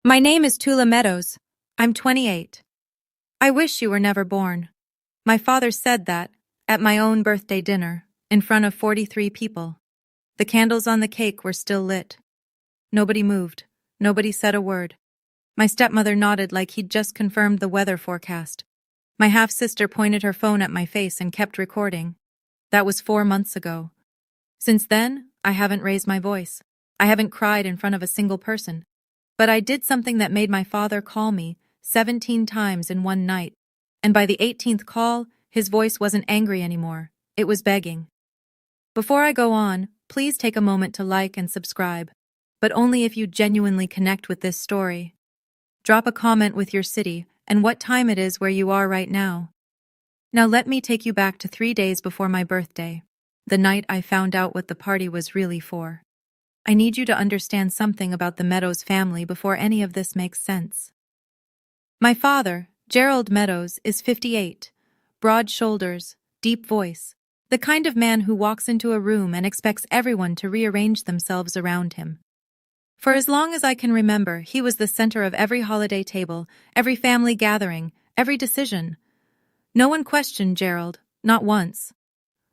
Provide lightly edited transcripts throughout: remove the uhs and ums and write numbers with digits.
My name is Tula Meadows. I'm 28. I wish you were never born. My father said that at my own birthday dinner, in front of 43 people. The candles on the cake were still lit. Nobody moved. Nobody said a word. My stepmother nodded like he'd just confirmed the weather forecast. My half-sister pointed her phone at my face and kept recording. That was 4 months ago. Since then, I haven't raised my voice. I haven't cried in front of a single person. But I did something that made my father call me 17 times in one night, and by the 18th call, his voice wasn't angry anymore. It was begging. Before I go on, please take a moment to like and subscribe, but only if you genuinely connect with this story. Drop a comment with your city and what time it is where you are right now. Now let me take you back to 3 days before my birthday, the night I found out what the party was really for. I need you to understand something about the Meadows family before any of this makes sense. My father, Gerald Meadows, is 58, broad shoulders, deep voice, the kind of man who walks into a room and expects everyone to rearrange themselves around him. For as long as I can remember, he was the center of every holiday table, every family gathering, every decision. No one questioned Gerald, not once.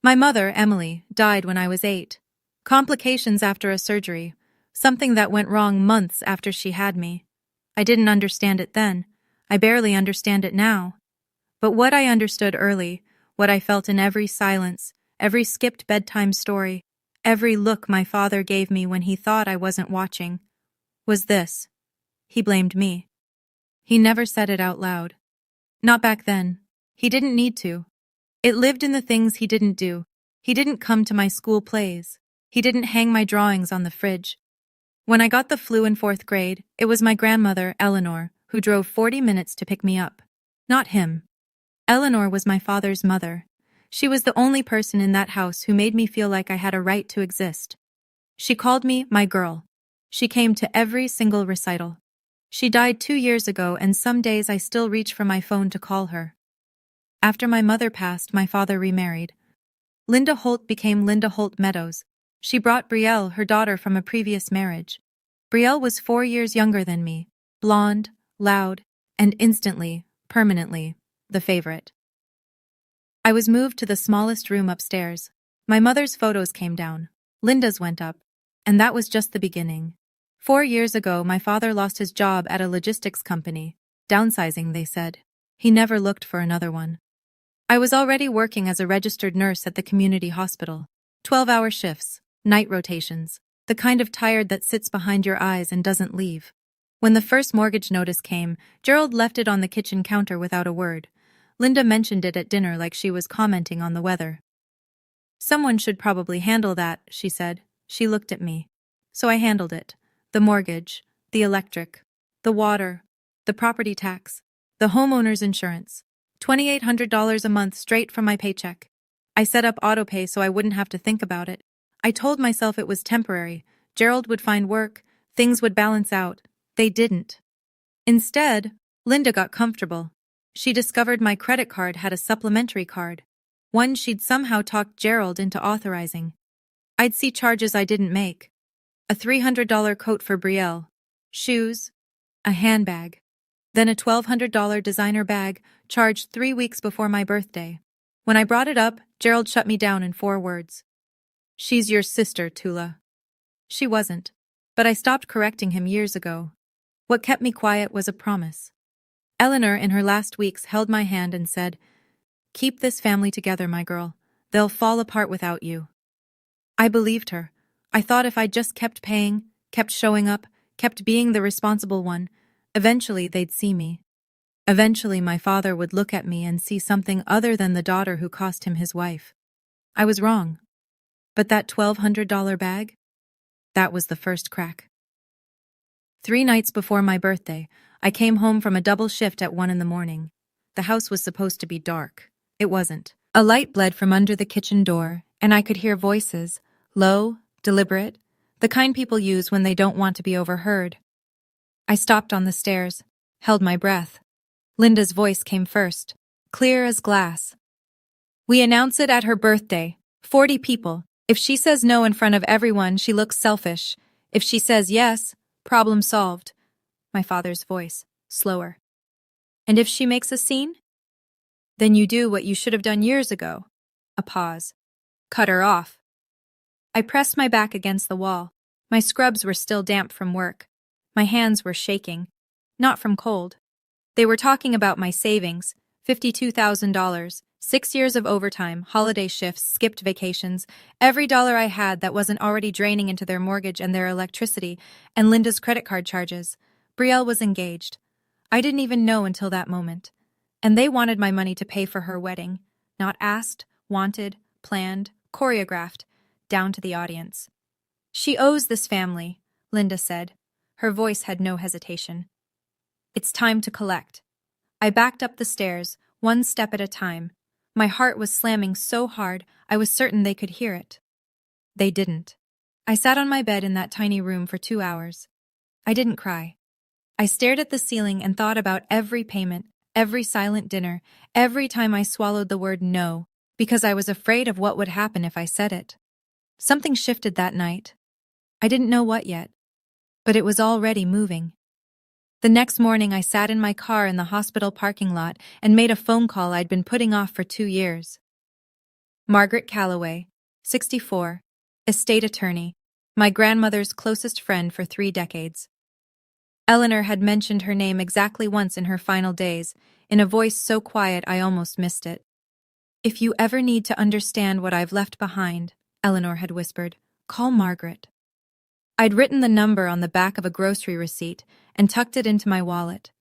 My mother, Emily, died when I was 8. Complications after a surgery, something that went wrong months after she had me. I didn't understand it then. I barely understand it now. But what I understood early, what I felt in every silence, every skipped bedtime story, every look my father gave me when he thought I wasn't watching, was this. He blamed me. He never said it out loud. Not back then. He didn't need to. It lived in the things he didn't do. He didn't come to my school plays. He didn't hang my drawings on the fridge. When I got the flu in 4th grade, it was my grandmother, Eleanor, who drove 40 minutes to pick me up. Not him. Eleanor was my father's mother. She was the only person in that house who made me feel like I had a right to exist. She called me my girl. She came to every single recital. She died 2 years ago, and some days I still reach for my phone to call her. After my mother passed, my father remarried. Linda Holt became Linda Holt Meadows. She brought Brielle, her daughter, from a previous marriage. Brielle was 4 years younger than me, blonde, loud, and instantly, permanently, the favorite. I was moved to the smallest room upstairs. My mother's photos came down. Linda's went up. And that was just the beginning. 4 years ago, my father lost his job at a logistics company. Downsizing, they said. He never looked for another one. I was already working as a registered nurse at the community hospital. 12-hour shifts, night rotations, the kind of tired that sits behind your eyes and doesn't leave. When the first mortgage notice came, Gerald left it on the kitchen counter without a word. Linda mentioned it at dinner like she was commenting on the weather. Someone should probably handle that, she said. She looked at me. So I handled it. The mortgage, the electric, the water, the property tax, the homeowner's insurance. $2,800 a month straight from my paycheck. I set up autopay so I wouldn't have to think about it. I told myself it was temporary. Gerald would find work. Things would balance out. They didn't. Instead, Linda got comfortable. She discovered my credit card had a supplementary card, one she'd somehow talked Gerald into authorizing. I'd see charges I didn't make. A $300 coat for Brielle, shoes, a handbag, then a $1,200 designer bag charged 3 weeks before my birthday. When I brought it up, Gerald shut me down in 4 words. She's your sister, Tula. She wasn't, but I stopped correcting him years ago. What kept me quiet was a promise. Eleanor, in her last weeks, held my hand and said, "Keep this family together, my girl. They'll fall apart without you." I believed her. I thought if I just kept paying, kept showing up, kept being the responsible one, eventually they'd see me. Eventually my father would look at me and see something other than the daughter who cost him his wife. I was wrong. But that $1,200 bag? That was the first crack. 3 nights before my birthday, I came home from a double shift at 1 in the morning. The house was supposed to be dark. It wasn't. A light bled from under the kitchen door, and I could hear voices, low, deliberate, the kind people use when they don't want to be overheard. I stopped on the stairs, held my breath. Linda's voice came first, clear as glass. "We announce it at her birthday. 40 people. If she says no in front of everyone, she looks selfish. If she says yes, problem solved." my father's voice, slower. And if she makes a scene? Then you do what you should have done years ago. A pause. Cut her off. I pressed my back against the wall. My scrubs were still damp from work. My hands were shaking. Not from cold. They were talking about my savings, $52,000, 6 years of overtime, holiday shifts, skipped vacations, every dollar I had that wasn't already draining into their mortgage and their electricity, and Linda's credit card charges. Brielle was engaged. I didn't even know until that moment. And they wanted my money to pay for her wedding. Not asked, wanted, planned, choreographed, down to the audience. She owes this family, Linda said. Her voice had no hesitation. It's time to collect. I backed up the stairs, one step at a time. My heart was slamming so hard I was certain they could hear it. They didn't. I sat on my bed in that tiny room for 2 hours. I didn't cry. I stared at the ceiling and thought about every payment, every silent dinner, every time I swallowed the word no, because I was afraid of what would happen if I said it. Something shifted that night. I didn't know what yet, but it was already moving. The next morning I sat in my car in the hospital parking lot and made a phone call I'd been putting off for 2 years. Margaret Calloway, 64, estate attorney, my grandmother's closest friend for 3 decades. Eleanor had mentioned her name exactly once in her final days, in a voice so quiet I almost missed it. If you ever need to understand what I've left behind, Eleanor had whispered, call Margaret. I'd written the number on the back of a grocery receipt and tucked it into my wallet.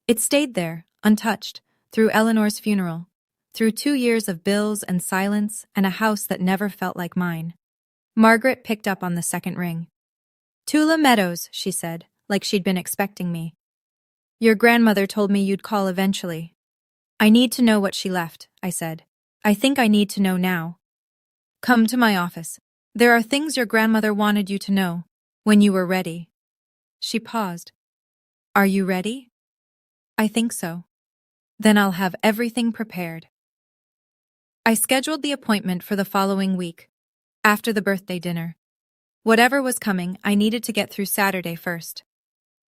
It stayed there, untouched, through Eleanor's funeral, through 2 years of bills and silence and a house that never felt like mine. Margaret picked up on the second ring. Tula Meadows, she said, like she'd been expecting me. Your grandmother told me you'd call eventually. I need to know what she left, I said. I think I need to know now. Come to my office. There are things your grandmother wanted you to know. When you were ready. She paused. Are you ready? I think so. Then I'll have everything prepared. I scheduled the appointment for the following week, after the birthday dinner. Whatever was coming, I needed to get through Saturday first.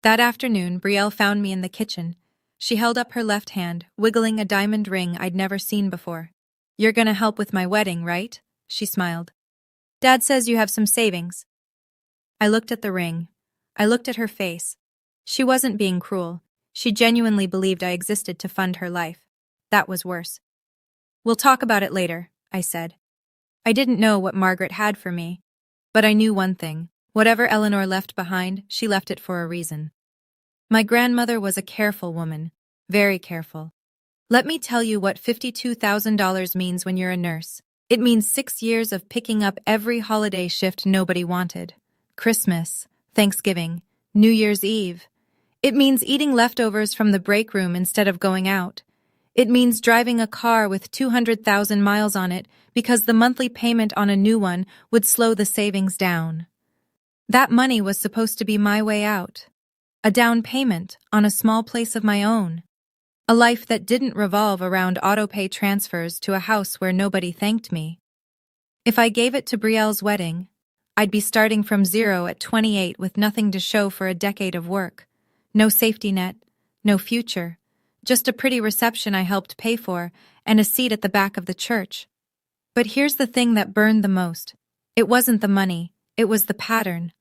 That afternoon, Brielle found me in the kitchen. She held up her left hand, wiggling a diamond ring I'd never seen before. You're gonna help with my wedding, right? She smiled. Dad says you have some savings. I looked at the ring. I looked at her face. She wasn't being cruel. She genuinely believed I existed to fund her life. That was worse. We'll talk about it later, I said. I didn't know what Margaret had for me, but I knew one thing. Whatever Eleanor left behind, she left it for a reason. My grandmother was a careful woman, very careful. Let me tell you what $52,000 means when you're a nurse. It means 6 years of picking up every holiday shift nobody wanted. Christmas, Thanksgiving, New Year's Eve. It means eating leftovers from the break room instead of going out. It means driving a car with 200,000 miles on it because the monthly payment on a new one would slow the savings down. That money was supposed to be my way out. A down payment on a small place of my own. A life that didn't revolve around auto-pay transfers to a house where nobody thanked me. If I gave it to Brielle's wedding, I'd be starting from zero at 28 with nothing to show for a decade of work. No safety net, no future. Just a pretty reception I helped pay for and a seat at the back of the church. But here's the thing that burned the most. It wasn't the money, it was the pattern.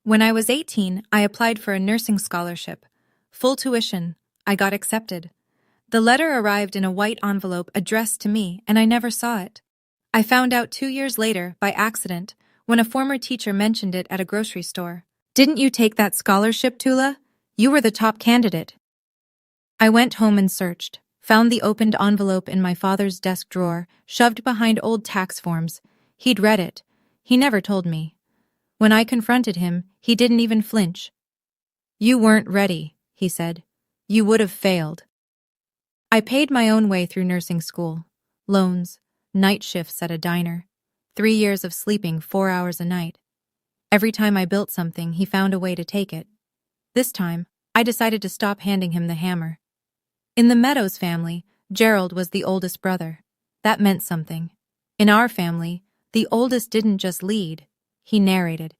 When I was 18, I applied for a nursing scholarship. Full tuition. I got accepted. The letter arrived in a white envelope addressed to me, and I never saw it. I found out 2 years later, by accident, when a former teacher mentioned it at a grocery store. Didn't you take that scholarship, Tula? You were the top candidate. I went home and searched, found the opened envelope in my father's desk drawer, shoved behind old tax forms. He'd read it. He never told me. When I confronted him, he didn't even flinch. You weren't ready, he said. You would have failed. I paid my own way through nursing school. Loans, night shifts at a diner. 3 years of sleeping 4 hours a night. Every time I built something, he found a way to take it. This time, I decided to stop handing him the hammer. In the Meadows family, Gerald was the oldest brother. That meant something. In our family, the oldest didn't just lead, he narrated.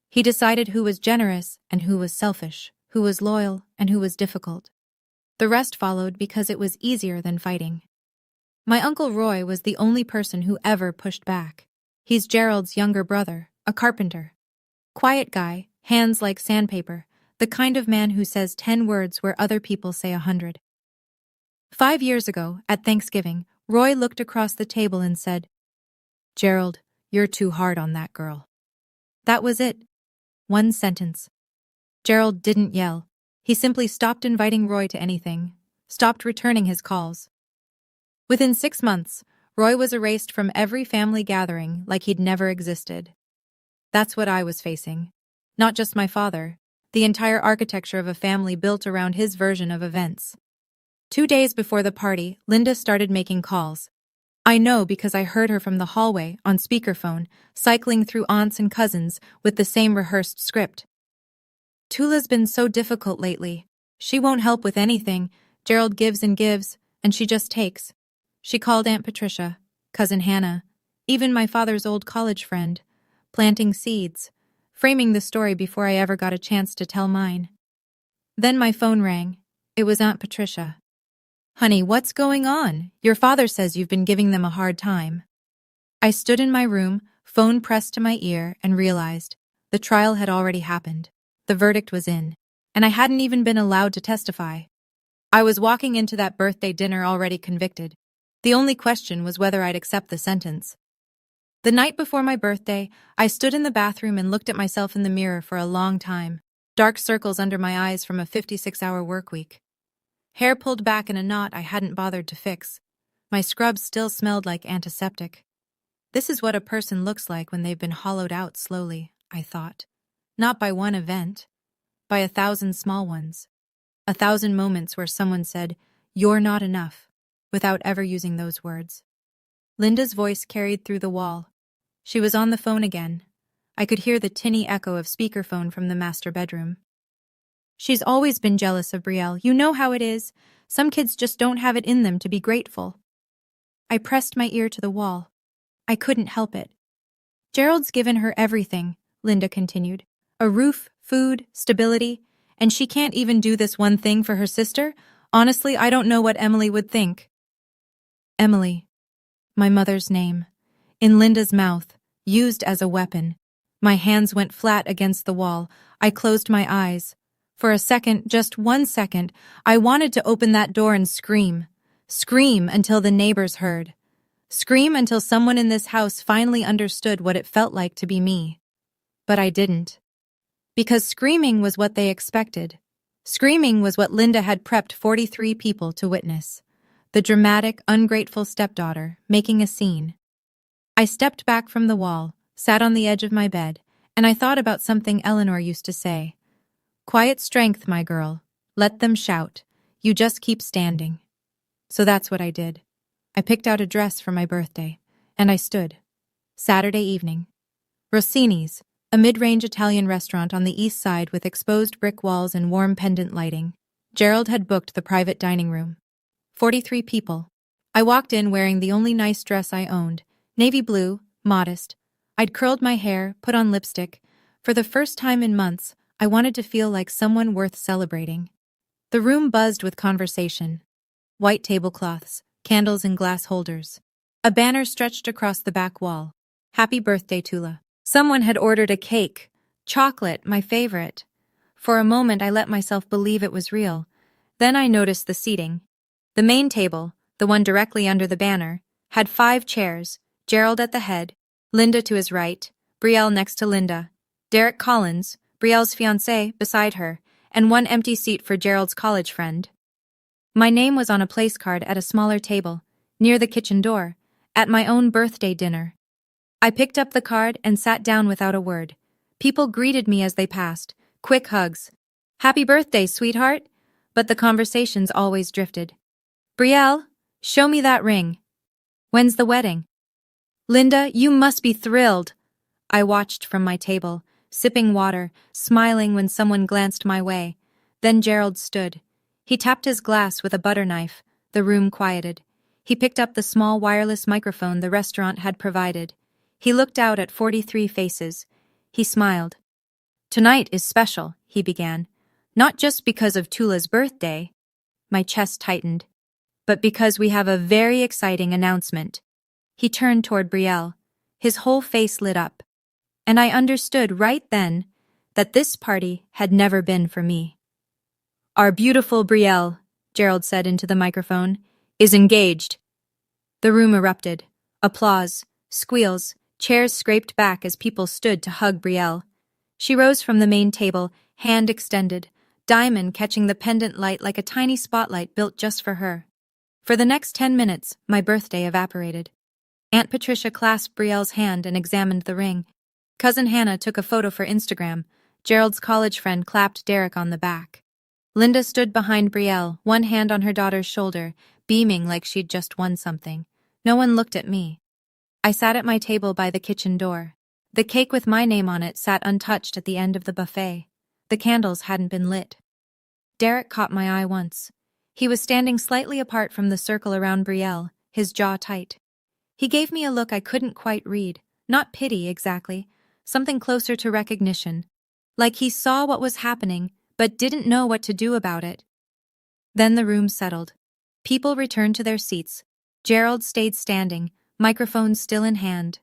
He decided who was generous and who was selfish, who was loyal, and who was difficult. The rest followed because it was easier than fighting. My Uncle Roy was the only person who ever pushed back. He's Gerald's younger brother, a carpenter. Quiet guy, hands like sandpaper, the kind of man who says 10 words where other people say 100. 5 years ago, at Thanksgiving, Roy looked across the table and said, "Gerald, you're too hard on that girl." That was it. One sentence. Gerald didn't yell. He simply stopped inviting Roy to anything, stopped returning his calls. Within 6 months, Roy was erased from every family gathering like he'd never existed. That's what I was facing. Not just my father, the entire architecture of a family built around his version of events. 2 days before the party, Linda started making calls. I know because I heard her from the hallway, on speakerphone, cycling through aunts and cousins with the same rehearsed script. "Tula's been so difficult lately. She won't help with anything. Gerald gives, and she just takes." She called Aunt Patricia, Cousin Hannah, even my father's old college friend, planting seeds, framing the story before I ever got a chance to tell mine. Then my phone rang. It was Aunt Patricia. "Honey, what's going on? Your father says you've been giving them a hard time." I stood in my room, phone pressed to my ear, and realized the trial had already happened. The verdict was in, and I hadn't even been allowed to testify. I was walking into that birthday dinner already convicted. The only question was whether I'd accept the sentence. The night before my birthday, I stood in the bathroom and looked at myself in the mirror for a long time, dark circles under my eyes from a 56-hour work week. Hair pulled back in a knot I hadn't bothered to fix. My scrubs still smelled like antiseptic. This is what a person looks like when they've been hollowed out slowly, I thought. Not by one event, by 1,000 small ones. 1,000 moments where someone said, "You're not enough," without ever using those words. Linda's voice carried through the wall. She was on the phone again. I could hear the tinny echo of speakerphone from the master bedroom. "She's always been jealous of Brielle. You know how it is. Some kids just don't have it in them to be grateful." I pressed my ear to the wall. I couldn't help it. "Gerald's given her everything," Linda continued. "A roof, food, stability, and she can't even do this one thing for her sister? Honestly, I don't know what Emily would think." Emily. My mother's name. In Linda's mouth, used as a weapon. My hands went flat against the wall. I closed my eyes. For a second, just 1 second, I wanted to open that door and scream. Scream until the neighbors heard. Scream until someone in this house finally understood what it felt like to be me. But I didn't. Because screaming was what they expected. Screaming was what Linda had prepped 43 people to witness. The dramatic, ungrateful stepdaughter, making a scene. I stepped back from the wall, sat on the edge of my bed, and I thought about something Eleanor used to say. "Quiet strength, my girl. Let them shout. You just keep standing." So that's what I did. I picked out a dress for my birthday, and I stood. Saturday evening. Rossini's, a mid-range Italian restaurant on the east side with exposed brick walls and warm pendant lighting. Gerald had booked the private dining room. 43 people. I walked in wearing the only nice dress I owned, navy blue, modest. I'd curled my hair, put on lipstick. For the first time in months, I wanted to feel like someone worth celebrating. The room buzzed with conversation. White tablecloths, candles in glass holders. A banner stretched across the back wall. "Happy birthday, Tula." Someone had ordered a cake. Chocolate, my favorite. For a moment, I let myself believe it was real. Then I noticed the seating. The main table, the one directly under the banner, had 5 chairs, Gerald at the head, Linda to his right, Brielle next to Linda, Derek Collins, Brielle's fiancé, beside her, and one empty seat for Gerald's college friend. My name was on a place card at a smaller table, near the kitchen door, at my own birthday dinner. I picked up the card and sat down without a word. People greeted me as they passed, quick hugs. "Happy birthday, sweetheart." But the conversations always drifted. "Brielle, show me that ring. When's the wedding?" "Linda, you must be thrilled." I watched from my table, sipping water, smiling when someone glanced my way. Then Gerald stood. He tapped his glass with a butter knife. The room quieted. He picked up the small wireless microphone the restaurant had provided. He looked out at 43 faces. He smiled. "Tonight is special," he began. Not just because of Tula's birthday, my chest tightened, but because we have a very exciting announcement. He turned toward Brielle. His whole face lit up, and I understood right then that this party had never been for me. Our beautiful Brielle, Gerald said into the microphone, is engaged. The room erupted. Applause, squeals, chairs scraped back as people stood to hug Brielle. She rose from the main table, hand extended, diamond catching the pendant light like a tiny spotlight built just for her. For the next 10 minutes, my birthday evaporated. Aunt Patricia clasped Brielle's hand and examined the ring. Cousin Hannah took a photo for Instagram. Gerald's college friend clapped Derek on the back. Linda stood behind Brielle, one hand on her daughter's shoulder, beaming like she'd just won something. No one looked at me. I sat at my table by the kitchen door. The cake with my name on it sat untouched at the end of the buffet. The candles hadn't been lit. Derek caught my eye once. He was standing slightly apart from the circle around Brielle, his jaw tight. He gave me a look I couldn't quite read, not pity exactly, something closer to recognition. Like he saw what was happening, but didn't know what to do about it. Then the room settled. People returned to their seats. Gerald stayed standing, microphone still in hand.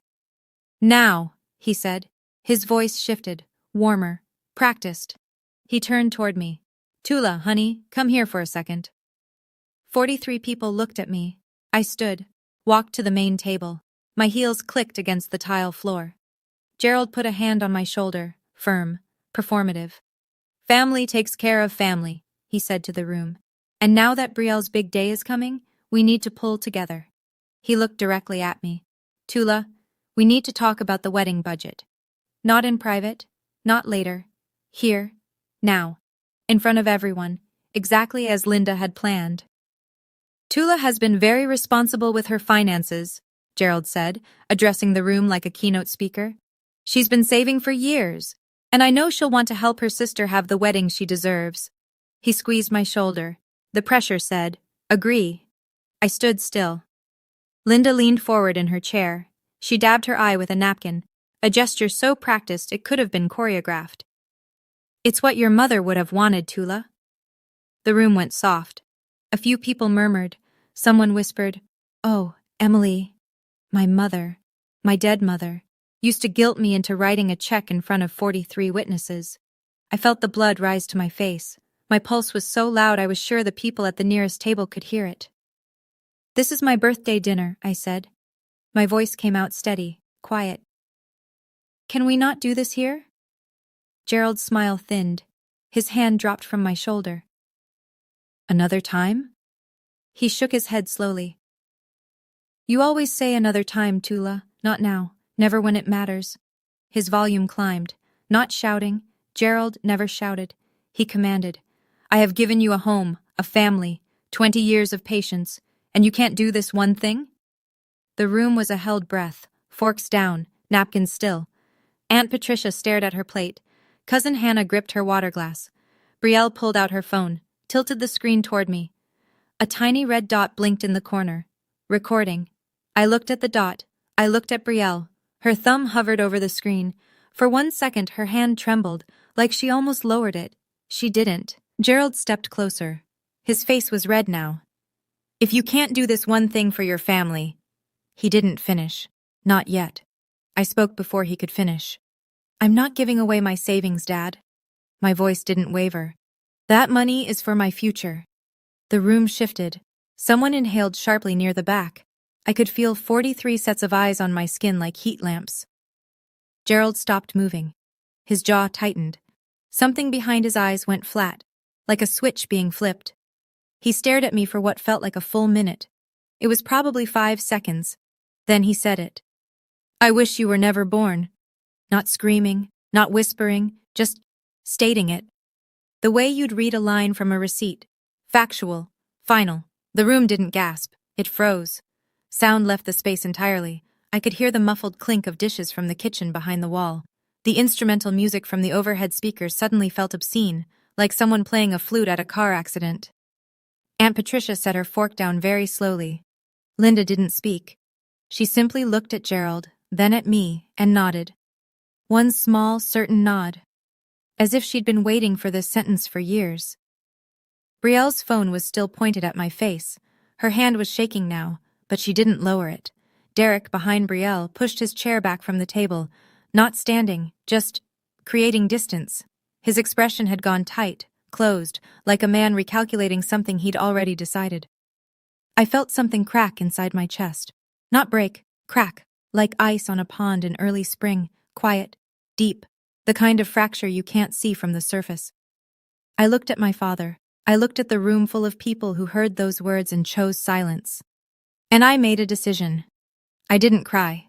Now, he said. His voice shifted, warmer, practiced. He turned toward me. Tula, honey, come here for a second. 43 people looked at me. I stood, walked to the main table. My heels clicked against the tile floor. Gerald put a hand on my shoulder, firm, performative. Family takes care of family, he said to the room. And now that Brielle's big day is coming, we need to pull together. He looked directly at me. Tula, we need to talk about the wedding budget. Not in private, not later. Here, now, in front of everyone, exactly as Linda had planned. Tula has been very responsible with her finances, Gerald said, addressing the room like a keynote speaker. She's been saving for years, and I know she'll want to help her sister have the wedding she deserves. He squeezed my shoulder. The pressure said, agree. I stood still. Linda leaned forward in her chair. She dabbed her eye with a napkin, a gesture so practiced it could have been choreographed. It's what your mother would have wanted, Tula. The room went soft. A few people murmured. Someone whispered, oh, Emily, my mother, my dead mother, used to guilt me into writing a check in front of 43 witnesses. I felt the blood rise to my face. My pulse was so loud I was sure the people at the nearest table could hear it. This is my birthday dinner, I said. My voice came out steady, quiet. Can we not do this here? Gerald's smile thinned. His hand dropped from my shoulder. Another time? He shook his head slowly. You always say another time, Tula. Not now. Never when it matters. His volume climbed. Not shouting. Gerald never shouted. He commanded. I have given you a home, a family, 20 years of patience, and you can't do this one thing? The room was a held breath, forks down, napkins still. Aunt Patricia stared at her plate. Cousin Hannah gripped her water glass. Brielle pulled out her phone, tilted the screen toward me. A tiny red dot blinked in the corner. Recording. I looked at the dot. I looked at Brielle. Her thumb hovered over the screen. For 1 second, her hand trembled, like she almost lowered it. She didn't. Gerald stepped closer. His face was red now. If you can't do this one thing for your family... He didn't finish. Not yet. I spoke before he could finish. I'm not giving away my savings, Dad. My voice didn't waver. That money is for my future. The room shifted. Someone inhaled sharply near the back. I could feel 43 sets of eyes on my skin like heat lamps. Gerald stopped moving. His jaw tightened. Something behind his eyes went flat, like a switch being flipped. He stared at me for what felt like a full minute. It was probably 5 seconds. Then he said it. I wish you were never born. Not screaming, not whispering, just stating it. The way you'd read a line from a receipt. Factual, final. The room didn't gasp. It froze. Sound left the space entirely. I could hear the muffled clink of dishes from the kitchen behind the wall. The instrumental music from the overhead speakers suddenly felt obscene, like someone playing a flute at a car accident. Aunt Patricia set her fork down very slowly. Linda didn't speak. She simply looked at Gerald, then at me, and nodded. One small, certain nod. as if she'd been waiting for this sentence for years. Brielle's phone was still pointed at my face. Her hand was shaking now, but she didn't lower it. Derek, behind Brielle, pushed his chair back from the table, not standing, just creating distance. His expression had gone tight, closed, like a man recalculating something he'd already decided. I felt something crack inside my chest. Not break, crack, like ice on a pond in early spring, quiet, deep, the kind of fracture you can't see from the surface. I looked at my father. I looked at the room full of people who heard those words and chose silence. And I made a decision. I didn't cry.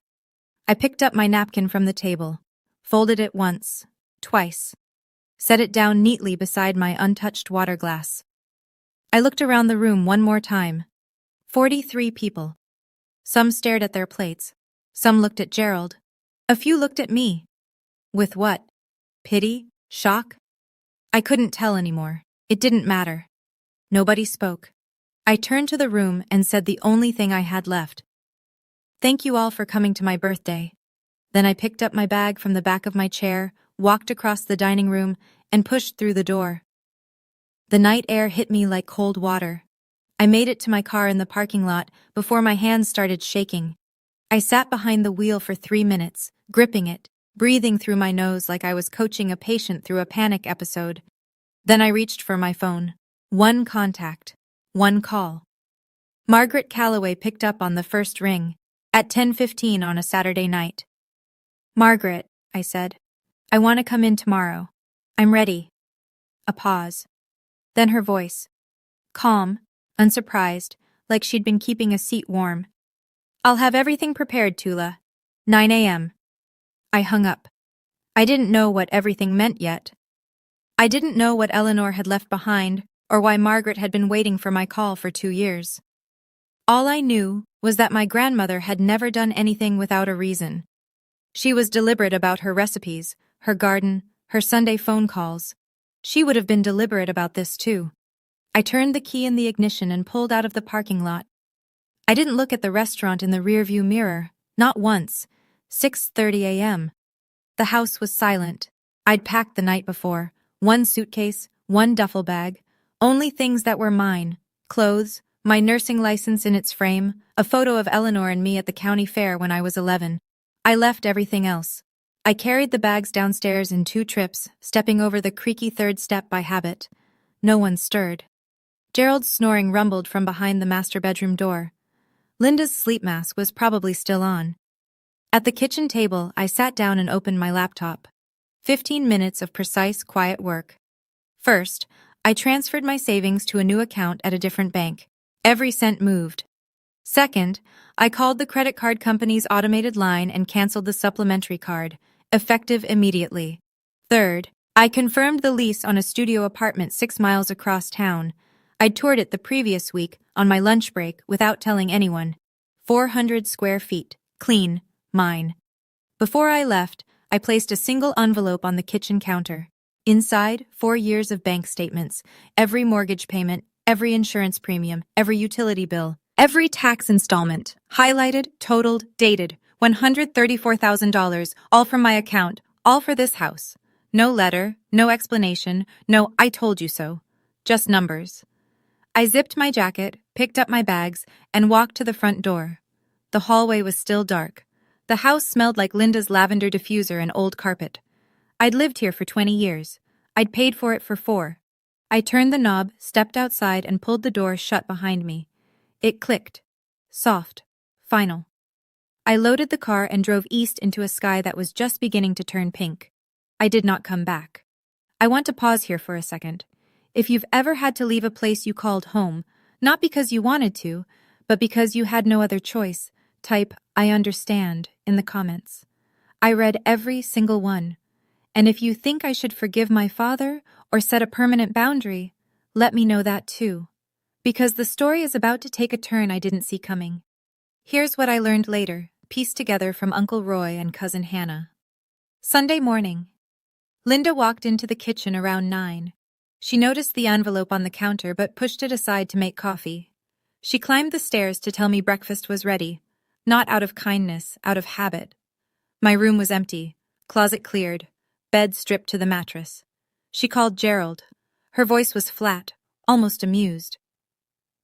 I picked up my napkin from the table, folded it once, twice, set it down neatly beside my untouched water glass. I looked around the room one more time. 43 people. Some stared at their plates. Some looked at Gerald. A few looked at me. With what? Pity? Shock? I couldn't tell anymore. It didn't matter. Nobody spoke. I turned to the room and said the only thing I had left. Thank you all for coming to my birthday. Then I picked up my bag from the back of my chair, walked across the dining room, and pushed through the door. The night air hit me like cold water. I made it to my car in the parking lot before my hands started shaking. I sat behind the wheel for 3 minutes, gripping it, breathing through my nose like I was coaching a patient through a panic episode. Then I reached for my phone. One contact. One call. Margaret Calloway picked up on the first ring, at 10:15 on a Saturday night. Margaret, I said, I want to come in tomorrow. I'm ready. A pause. Then her voice. Calm, unsurprised, like she'd been keeping a seat warm. I'll have everything prepared, Tula. 9 a.m. I hung up. I didn't know what everything meant yet. I didn't know what Eleanor had left behind or why Margaret had been waiting for my call for 2 years. All I knew was that my grandmother had never done anything without a reason. She was deliberate about her recipes, her garden, her Sunday phone calls. She would have been deliberate about this too. I turned the key in the ignition and pulled out of the parking lot. I didn't look at the restaurant in the rearview mirror, not once. 6:30 a.m. The house was silent. I'd packed the night before. One suitcase, one duffel bag, only things that were mine, clothes, my nursing license in its frame, a photo of Eleanor and me at the county fair when I was 11. I left everything else. I carried the bags downstairs in 2 trips, stepping over the creaky 3rd step by habit. No one stirred. Gerald's snoring rumbled from behind the master bedroom door. Linda's sleep mask was probably still on. At the kitchen table, I sat down and opened my laptop. 15 minutes of precise, quiet work. First, I transferred my savings to a new account at a different bank. Every cent moved. Second, I called the credit card company's automated line and canceled the supplementary card, effective immediately. Third, I confirmed the lease on a studio apartment 6 miles across town. I'd toured it the previous week on my lunch break without telling anyone. 400 square feet, clean, mine. Before I left, I placed a single envelope on the kitchen counter. Inside, 4 years of bank statements, every mortgage payment, every insurance premium, every utility bill, every tax installment, highlighted, totaled, dated, $134,000, all from my account, all for this house. No letter, no explanation, no "I told you so." Just numbers. I zipped my jacket, picked up my bags, and walked to the front door. The hallway was still dark. The house smelled like Linda's lavender diffuser and old carpet. I'd lived here for 20 years. I'd paid for it for 4. I turned the knob, stepped outside, and pulled the door shut behind me. It clicked. Soft. Final. I loaded the car and drove east into a sky that was just beginning to turn pink. I did not come back. I want to pause here for a second. If you've ever had to leave a place you called home, not because you wanted to, but because you had no other choice, type "I understand" in the comments. I read every single one. And if you think I should forgive my father or set a permanent boundary, let me know that too. Because the story is about to take a turn I didn't see coming. Here's what I learned later, pieced together from Uncle Roy and Cousin Hannah. Sunday morning. Linda walked into the kitchen around 9. She noticed the envelope on the counter but pushed it aside to make coffee. She climbed the stairs to tell me breakfast was ready, not out of kindness, out of habit. My room was empty, closet cleared, bed stripped to the mattress. She called Gerald. Her voice was flat, almost amused.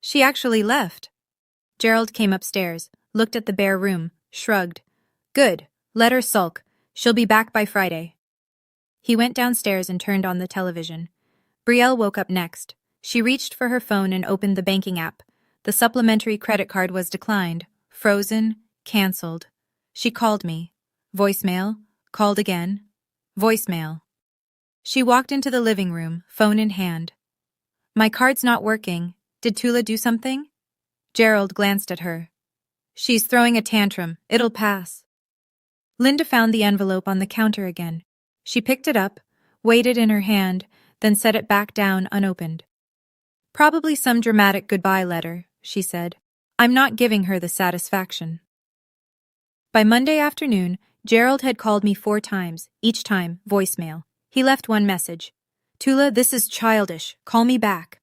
She actually left. Gerald came upstairs, looked at the bare room, shrugged. Good, let her sulk. She'll be back by Friday. He went downstairs and turned on the television. Brielle woke up next. She reached for her phone and opened the banking app. The supplementary credit card was declined, frozen, cancelled. She called me. Voicemail, called again. Voicemail. She walked into the living room, phone in hand. My card's not working. Did Tula do something? Gerald glanced at her. She's throwing a tantrum. It'll pass. Linda found the envelope on the counter again. She picked it up, weighed it in her hand, then set it back down unopened. Probably some dramatic goodbye letter, she said. I'm not giving her the satisfaction. By Monday afternoon, Gerald had called me 4 times, each time voicemail. He left one message. Tula, this is childish. Call me back.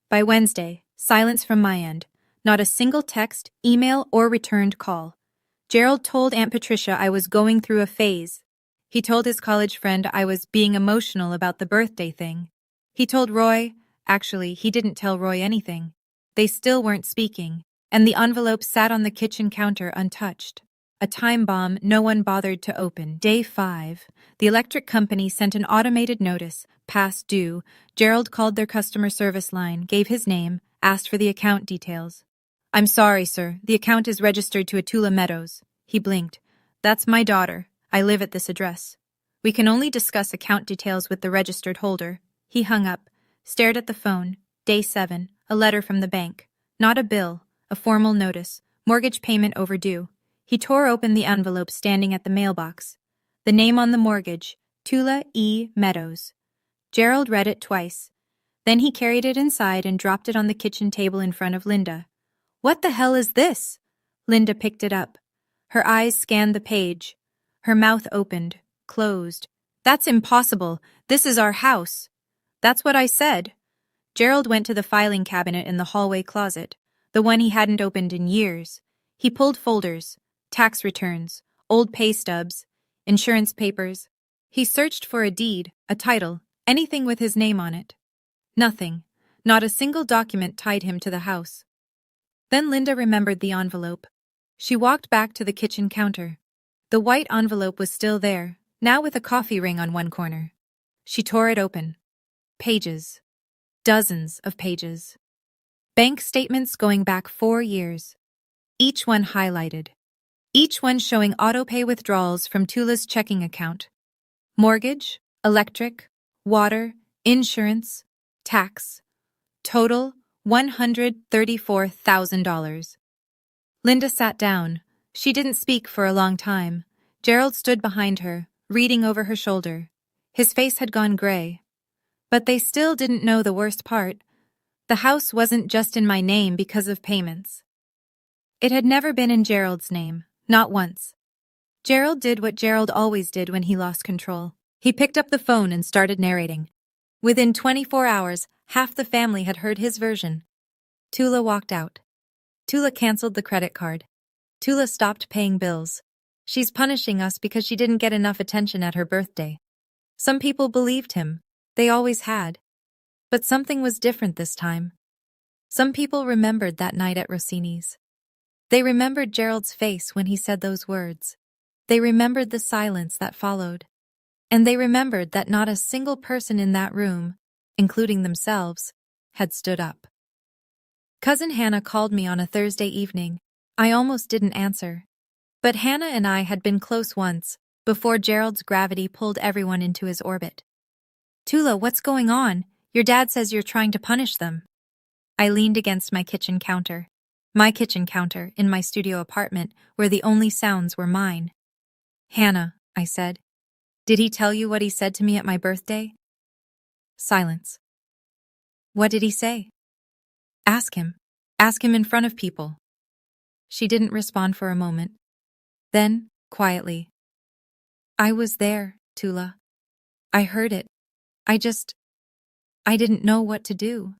By Wednesday, silence from my end. Not a single text, email, or returned call. Gerald told Aunt Patricia I was going through a phase. He told his college friend I was being emotional about the birthday thing. He told Roy, actually, he didn't tell Roy anything. They still weren't speaking, and the envelope sat on the kitchen counter untouched. A time bomb no one bothered to open. Day 5. The electric company sent an automated notice, past due. Gerald called their customer service line, gave his name, asked for the account details. I'm sorry, sir. The account is registered to Atula Meadows. He blinked. That's my daughter. I live at this address. We can only discuss account details with the registered holder. He hung up, stared at the phone. Day 7. A letter from the bank. Not a bill, a formal notice. Mortgage payment overdue. He tore open the envelope standing at the mailbox. The name on the mortgage, Tula E. Meadows. Gerald read it twice. Then he carried it inside and dropped it on the kitchen table in front of Linda. What the hell is this? Linda picked it up. Her eyes scanned the page. Her mouth opened, closed. That's impossible. This is our house. That's what I said. Gerald went to the filing cabinet in the hallway closet, the one he hadn't opened in years. He pulled folders, tax returns, old pay stubs, insurance papers. He searched for a deed, a title, anything with his name on it. Nothing. Not a single document tied him to the house. Then Linda remembered the envelope. She walked back to the kitchen counter. The white envelope was still there, now with a coffee ring on one corner. She tore it open. Pages. Dozens of pages. Bank statements going back 4 years. Each one highlighted. Each one showing auto-pay withdrawals from Tula's checking account. Mortgage, electric, water, insurance, tax. Total $134,000. Linda sat down. She didn't speak for a long time. Gerald stood behind her, reading over her shoulder. His face had gone gray. But they still didn't know the worst part. The house wasn't just in my name because of payments. It had never been in Gerald's name, not once. Gerald did what Gerald always did when he lost control. He picked up the phone and started narrating. Within 24 hours, half the family had heard his version. Tula walked out. Tula canceled the credit card. Tula stopped paying bills. She's punishing us because she didn't get enough attention at her birthday. Some people believed him. They always had. But something was different this time. Some people remembered that night at Rossini's. They remembered Gerald's face when he said those words. They remembered the silence that followed. And they remembered that not a single person in that room, including themselves, had stood up. Cousin Hannah called me on a Thursday evening. I almost didn't answer. But Hannah and I had been close once, before Gerald's gravity pulled everyone into his orbit. Tula, what's going on? Your dad says you're trying to punish them. I leaned against my kitchen counter. My kitchen counter, in my studio apartment, where the only sounds were mine. Hannah, I said. Did he tell you what he said to me at my birthday? Silence. What did he say? Ask him. Ask him in front of people. She didn't respond for a moment. Then, quietly. I was there, Tula. I heard it. I didn't know what to do.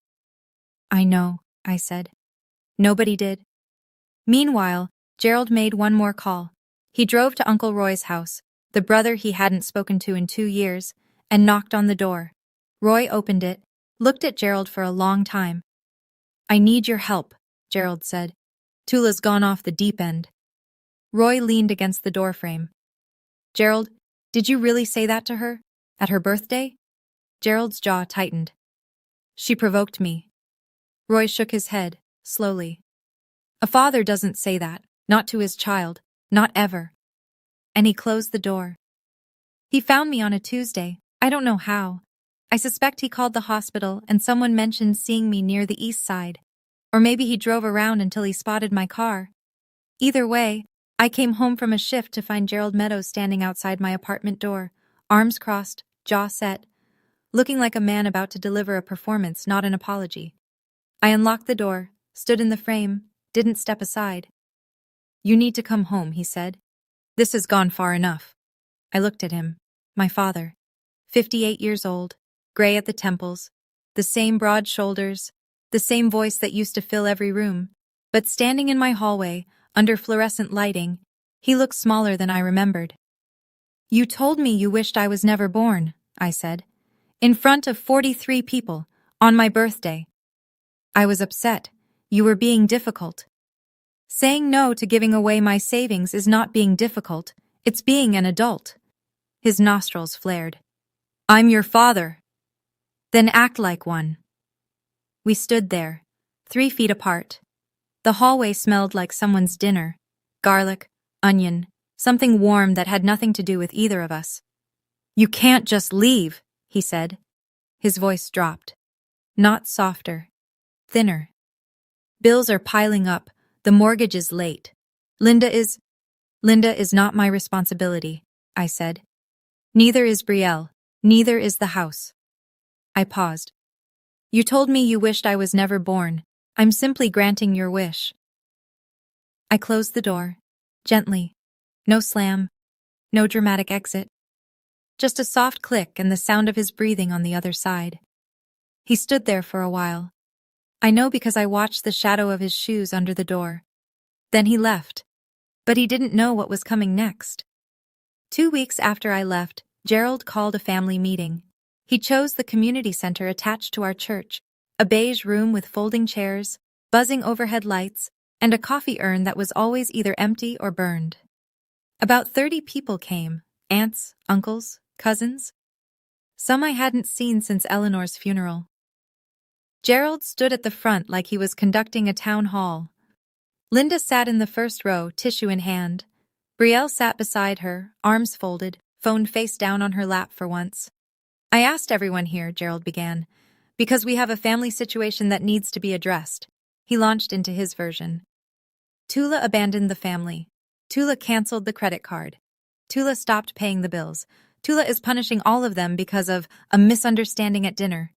I know, I said. Nobody did. Meanwhile, Gerald made one more call. He drove to Uncle Roy's house, the brother he hadn't spoken to in 2 years, and knocked on the door. Roy opened it, looked at Gerald for a long time. I need your help, Gerald said. Tula's gone off the deep end. Roy leaned against the doorframe. Gerald, did you really say that to her? At her birthday? Gerald's jaw tightened. She provoked me. Roy shook his head, slowly. A father doesn't say that, not to his child, not ever. And he closed the door. He found me on a Tuesday. I don't know how. I suspect he called the hospital and someone mentioned seeing me near the east side. Or maybe he drove around until he spotted my car. Either way, I came home from a shift to find Gerald Meadows standing outside my apartment door, arms crossed, jaw set, looking like a man about to deliver a performance, not an apology. I unlocked the door, stood in the frame, didn't step aside. You need to come home, he said. This has gone far enough. I looked at him. My father. 58 years old, gray at the temples, the same broad shoulders, the same voice that used to fill every room. But standing in my hallway, under fluorescent lighting, he looked smaller than I remembered. You told me you wished I was never born, I said. In front of 43 people, on my birthday. I was upset. You were being difficult. Saying no to giving away my savings is not being difficult, it's being an adult. His nostrils flared. I'm your father. Then act like one. We stood there, 3 feet apart. The hallway smelled like someone's dinner. Garlic, onion, something warm that had nothing to do with either of us. You can't just leave, he said. His voice dropped. Not softer. Thinner. Bills are piling up. The mortgage is late. Linda is not my responsibility, I said. Neither is Brielle. Neither is the house. I paused. You told me you wished I was never born. I'm simply granting your wish. I closed the door, gently. No slam, no dramatic exit. Just a soft click and the sound of his breathing on the other side. He stood there for a while. I know because I watched the shadow of his shoes under the door. Then he left. But he didn't know what was coming next. 2 weeks after I left, Gerald called a family meeting. He chose the community center attached to our church, a beige room with folding chairs, buzzing overhead lights, and a coffee urn that was always either empty or burned. About 30 people came, aunts, uncles, cousins. Some I hadn't seen since Eleanor's funeral. Gerald stood at the front like he was conducting a town hall. Linda sat in the first row, tissue in hand. Brielle sat beside her, arms folded, phone face down on her lap for once. I asked everyone here, Gerald began, because we have a family situation that needs to be addressed. He launched into his version. Tula abandoned the family. Tula canceled the credit card. Tula stopped paying the bills. Tula is punishing all of them because of a misunderstanding at dinner.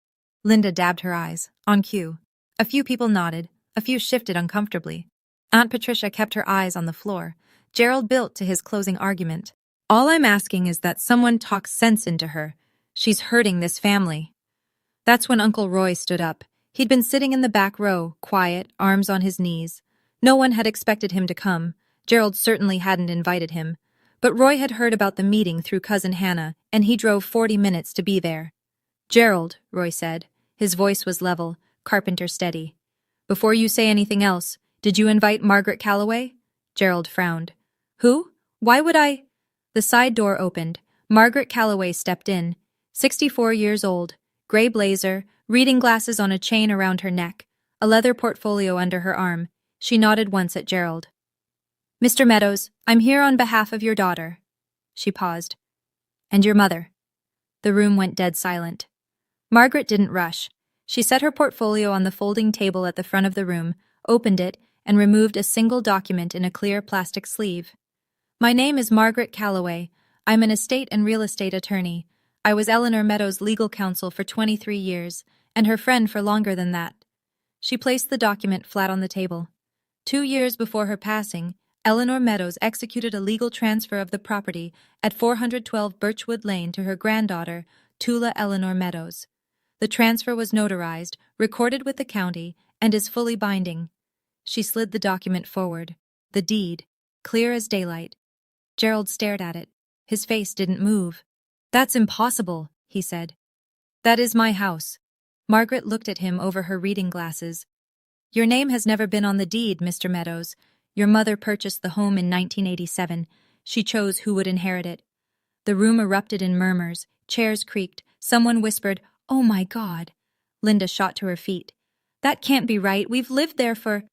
Linda dabbed her eyes, on cue. A few people nodded, a few shifted uncomfortably. Aunt Patricia kept her eyes on the floor. Gerald built to his closing argument. All I'm asking is that someone talk sense into her. She's hurting this family. That's when Uncle Roy stood up. He'd been sitting in the back row, quiet, arms on his knees. No one had expected him to come. Gerald certainly hadn't invited him. But Roy had heard about the meeting through Cousin Hannah, and he drove 40 minutes to be there. Gerald, Roy said. His voice was level, carpenter steady. Before you say anything else, did you invite Margaret Calloway? Gerald frowned. Who? Why would I? The side door opened. Margaret Calloway stepped in. 64 years old, gray blazer, reading glasses on a chain around her neck, a leather portfolio under her arm. She nodded once at Gerald. Mr. Meadows, I'm here on behalf of your daughter. She paused. And your mother. The room went dead silent. Margaret didn't rush. She set her portfolio on the folding table at the front of the room, opened it, and removed a single document in a clear plastic sleeve. My name is Margaret Calloway. I'm an estate and real estate attorney. I was Eleanor Meadows' legal counsel for 23 years, and her friend for longer than that. She placed the document flat on the table. 2 years before her passing, Eleanor Meadows executed a legal transfer of the property at 412 Birchwood Lane to her granddaughter, Tula Eleanor Meadows. The transfer was notarized, recorded with the county, and is fully binding. She slid the document forward. The deed, clear as daylight. Gerald stared at it. His face didn't move. That's impossible, he said. That is my house. Margaret looked at him over her reading glasses. Your name has never been on the deed, Mr. Meadows. Your mother purchased the home in 1987. She chose who would inherit it. The room erupted in murmurs, chairs creaked, someone whispered, "Oh my God." Linda shot to her feet. That can't be right, we've lived there for—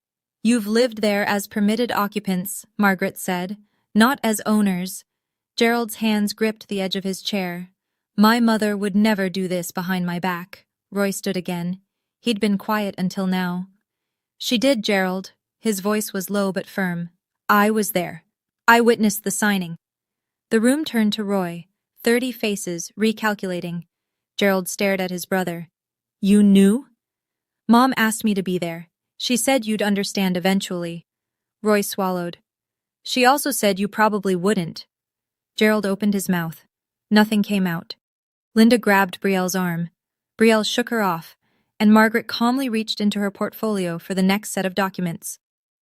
You've lived there as permitted occupants, Margaret said, not as owners. Gerald's hands gripped the edge of his chair. My mother would never do this behind my back. Roy stood again. He'd been quiet until now. She did, Gerald. His voice was low but firm. I was there. I witnessed the signing. The room turned to Roy, 30 faces, recalculating. Gerald stared at his brother. You knew? Mom asked me to be there. She said you'd understand eventually. Roy swallowed. She also said you probably wouldn't. Gerald opened his mouth. Nothing came out. Linda grabbed Brielle's arm. Brielle shook her off, and Margaret calmly reached into her portfolio for the next set of documents.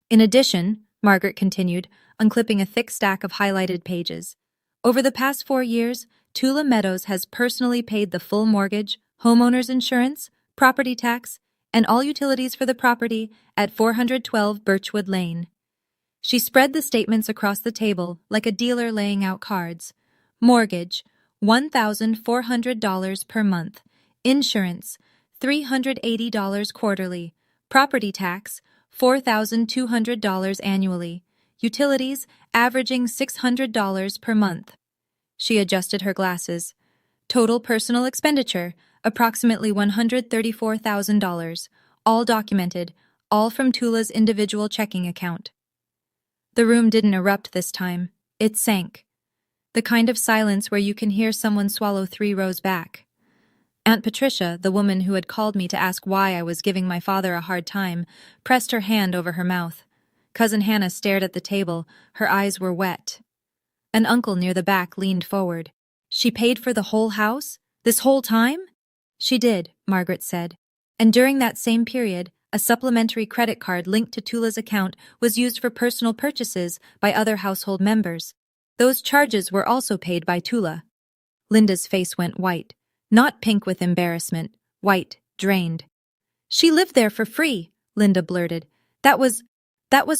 In addition, Margaret continued, unclipping a thick stack of highlighted pages. Over the past 4 years, Tula Meadows has personally paid the full mortgage, homeowner's insurance, property tax, and all utilities for the property at 412 Birchwood Lane. She spread the statements across the table like a dealer laying out cards. Mortgage, $1,400 per month. Insurance, $380 quarterly. Property tax, $4,200 annually. Utilities, averaging $600 per month. She adjusted her glasses. Total personal expenditure, approximately $134,000. All documented, all from Tula's individual checking account. The room didn't erupt this time. It sank. The kind of silence where you can hear someone swallow 3 rows back. Aunt Patricia, the woman who had called me to ask why I was giving my father a hard time, pressed her hand over her mouth. Cousin Hannah stared at the table. Her eyes were wet. An uncle near the back leaned forward. She paid for the whole house? This whole time? She did, Margaret said. And during that same period, a supplementary credit card linked to Tula's account was used for personal purchases by other household members. Those charges were also paid by Tula. Linda's face went white. Not pink with embarrassment, white, drained. She lived there for free, Linda blurted. That was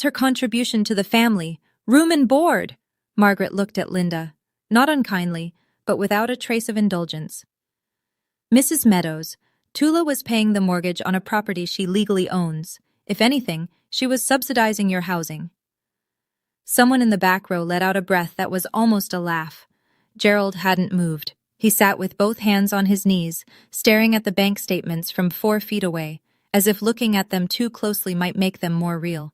her contribution to the family. Room and board. Margaret looked at Linda, not unkindly, but without a trace of indulgence. Mrs. Meadows, Tula was paying the mortgage on a property she legally owns. If anything, she was subsidizing your housing. Someone in the back row let out a breath that was almost a laugh. Gerald hadn't moved. He sat with both hands on his knees, staring at the bank statements from 4 feet away, as if looking at them too closely might make them more real.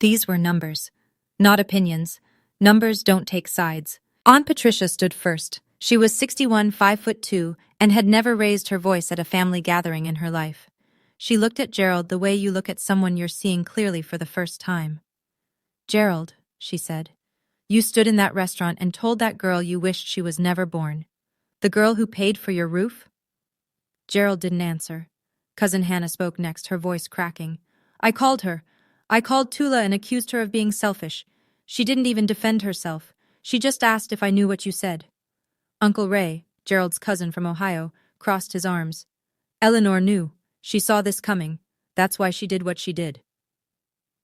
These were numbers, not opinions. Numbers don't take sides. Aunt Patricia stood first. She was 61, 5'2", and had never raised her voice at a family gathering in her life. She looked at Gerald the way you look at someone you're seeing clearly for the first time. Gerald, she said, you stood in that restaurant and told that girl you wished she was never born. The girl who paid for your roof? Gerald didn't answer. Cousin Hannah spoke next, her voice cracking. I called her. I called Tula and accused her of being selfish. She didn't even defend herself. She just asked if I knew what you said. Uncle Ray, Gerald's cousin from Ohio, crossed his arms. Eleanor knew. She saw this coming. That's why she did what she did.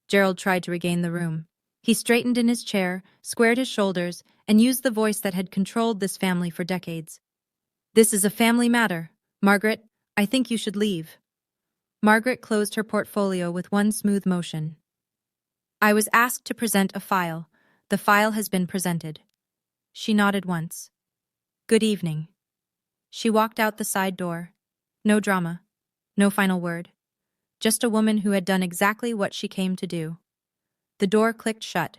Gerald tried to regain the room. He straightened in his chair, squared his shoulders, and used the voice that had controlled this family for decades. This is a family matter. Margaret, I think you should leave. Margaret closed her portfolio with one smooth motion. I was asked to present a file. The file has been presented. She nodded once. Good evening. She walked out the side door. No drama. No final word. Just a woman who had done exactly what she came to do. The door clicked shut.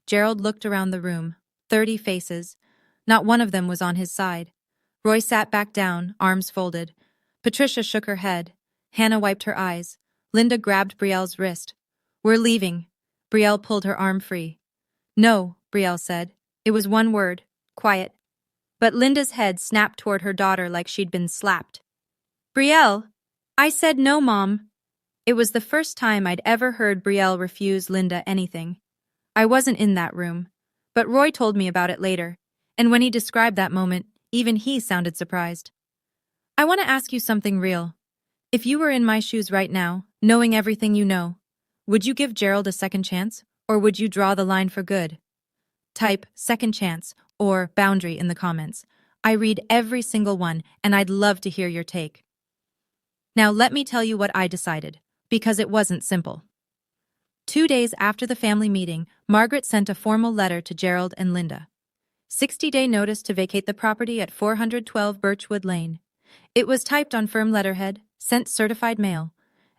Gerald looked around the room. 30 faces. Not one of them was on his side. Roy sat back down, arms folded. Patricia shook her head. Hannah wiped her eyes. Linda grabbed Brielle's wrist. We're leaving. Brielle pulled her arm free. No, Brielle said. It was one word. Quiet. But Linda's head snapped toward her daughter like she'd been slapped. Brielle! I said no, Mom. It was the first time I'd ever heard Brielle refuse Linda anything. I wasn't in that room. But Roy told me about it later, and when he described that moment, even he sounded surprised. I want to ask you something real. If you were in my shoes right now, knowing everything you know, would you give Gerald a second chance, or would you draw the line for good? Type second chance or boundary in the comments. I read every single one, and I'd love to hear your take. Now let me tell you what I decided, because it wasn't simple. 2 days after the family meeting, Margaret sent a formal letter to Gerald and Linda. 60-day notice to vacate the property at 412 Birchwood Lane. It was typed on firm letterhead, sent certified mail.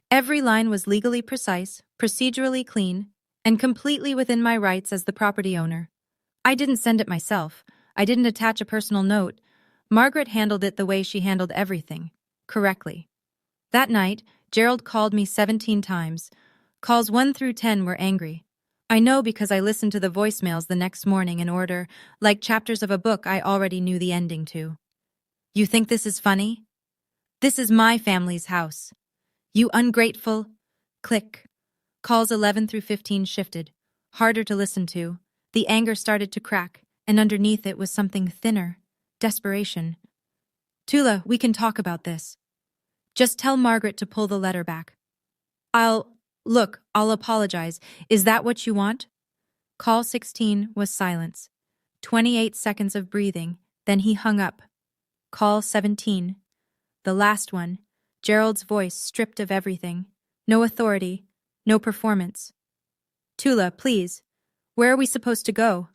Every line was legally precise, procedurally clean, and completely within my rights as the property owner. I didn't send it myself. I didn't attach a personal note. Margaret handled it the way she handled everything, correctly. That night, Gerald called me 17 times. Calls 1 through 10 were angry. I know because I listened to the voicemails the next morning in order, like chapters of a book I already knew the ending to. You think this is funny? This is my family's house. You ungrateful. Click. Calls 11 through 15 shifted. Harder to listen to. The anger started to crack, and underneath it was something thinner. Desperation. Tula, we can talk about this. Just tell Margaret to pull the letter back. I'll apologize. Is that what you want? Call 16 was silence. 28 seconds of breathing, then he hung up. Call 17. The last one. Gerald's voice stripped of everything. No authority, no performance. Tula, please. Where are we supposed to go?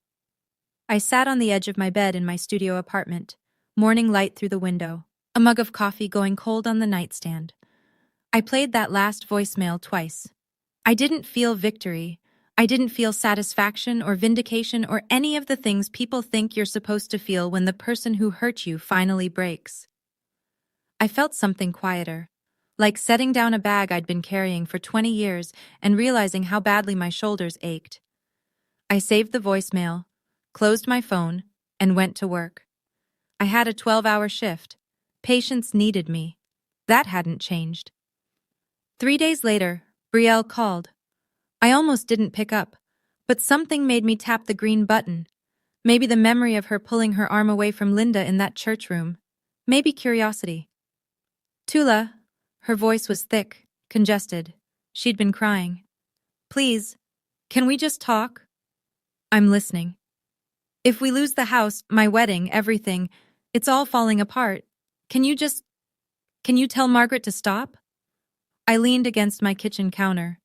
I sat on the edge of my bed in my studio apartment, morning light through the window, a mug of coffee going cold on the nightstand. I played that last voicemail twice. I didn't feel victory. I didn't feel satisfaction or vindication or any of the things people think you're supposed to feel when the person who hurt you finally breaks. I felt something quieter, like setting down a bag I'd been carrying for 20 years and realizing how badly my shoulders ached. I saved the voicemail, closed my phone, and went to work. I had a 12-hour shift. Patients needed me. That hadn't changed. 3 days later, Brielle called. I almost didn't pick up, but something made me tap the green button. Maybe the memory of her pulling her arm away from Linda in that church room. Maybe curiosity. Tula. Her voice was thick, congested. She'd been crying. Please, can we just talk? I'm listening. If we lose the house, my wedding, everything, it's all falling apart. Can you tell Margaret to stop? I leaned against my kitchen counter.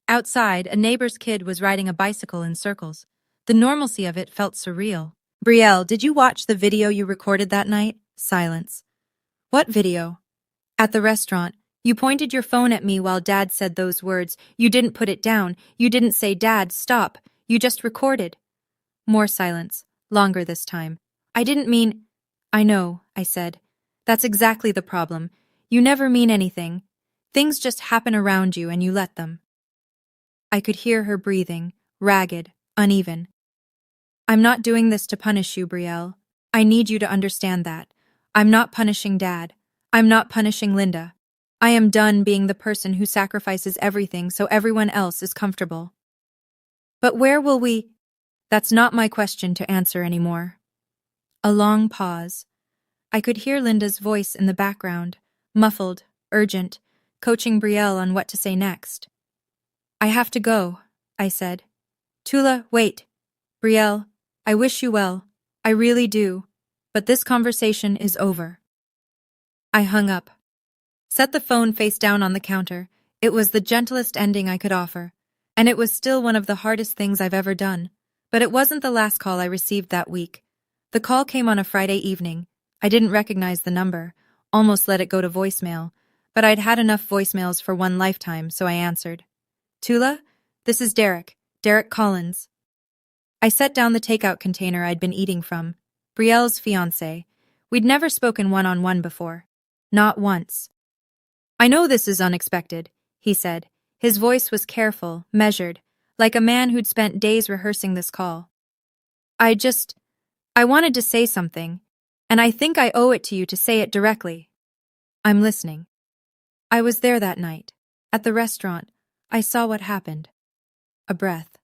Outside, a neighbor's kid was riding a bicycle in circles. The normalcy of it felt surreal. Brielle, did you watch the video you recorded that night? Silence. What video? At the restaurant. You pointed your phone at me while Dad said those words. You didn't put it down. You didn't say, Dad, stop. You just recorded. More silence. Longer this time. I didn't mean... I know, I said. That's exactly the problem. You never mean anything. Things just happen around you and you let them. I could hear her breathing, ragged, uneven. I'm not doing this to punish you, Brielle. I need you to understand that. I'm not punishing Dad. I'm not punishing Linda. I am done being the person who sacrifices everything so everyone else is comfortable. But where will we... That's not my question to answer anymore. A long pause. I could hear Linda's voice in the background, muffled, urgent, coaching Brielle on what to say next. I have to go, I said. Tula, wait. Brielle, I wish you well. I really do. But this conversation is over. I hung up. Set the phone face down on the counter. It was the gentlest ending I could offer, and it was still one of the hardest things I've ever done. But it wasn't the last call I received that week. The call came on a Friday evening. I didn't recognize the number, almost let it go to voicemail, but I'd had enough voicemails for one lifetime, so I answered. Tula, this is Derek Collins. I set down the takeout container I'd been eating from. Brielle's fiancé. We'd never spoken one-on-one before. Not once. I know this is unexpected, he said. His voice was careful, measured, like a man who'd spent days rehearsing this call. I wanted to say something, and I think I owe it to you to say it directly. I'm listening. I was there that night. At the restaurant. I saw what happened. A breath.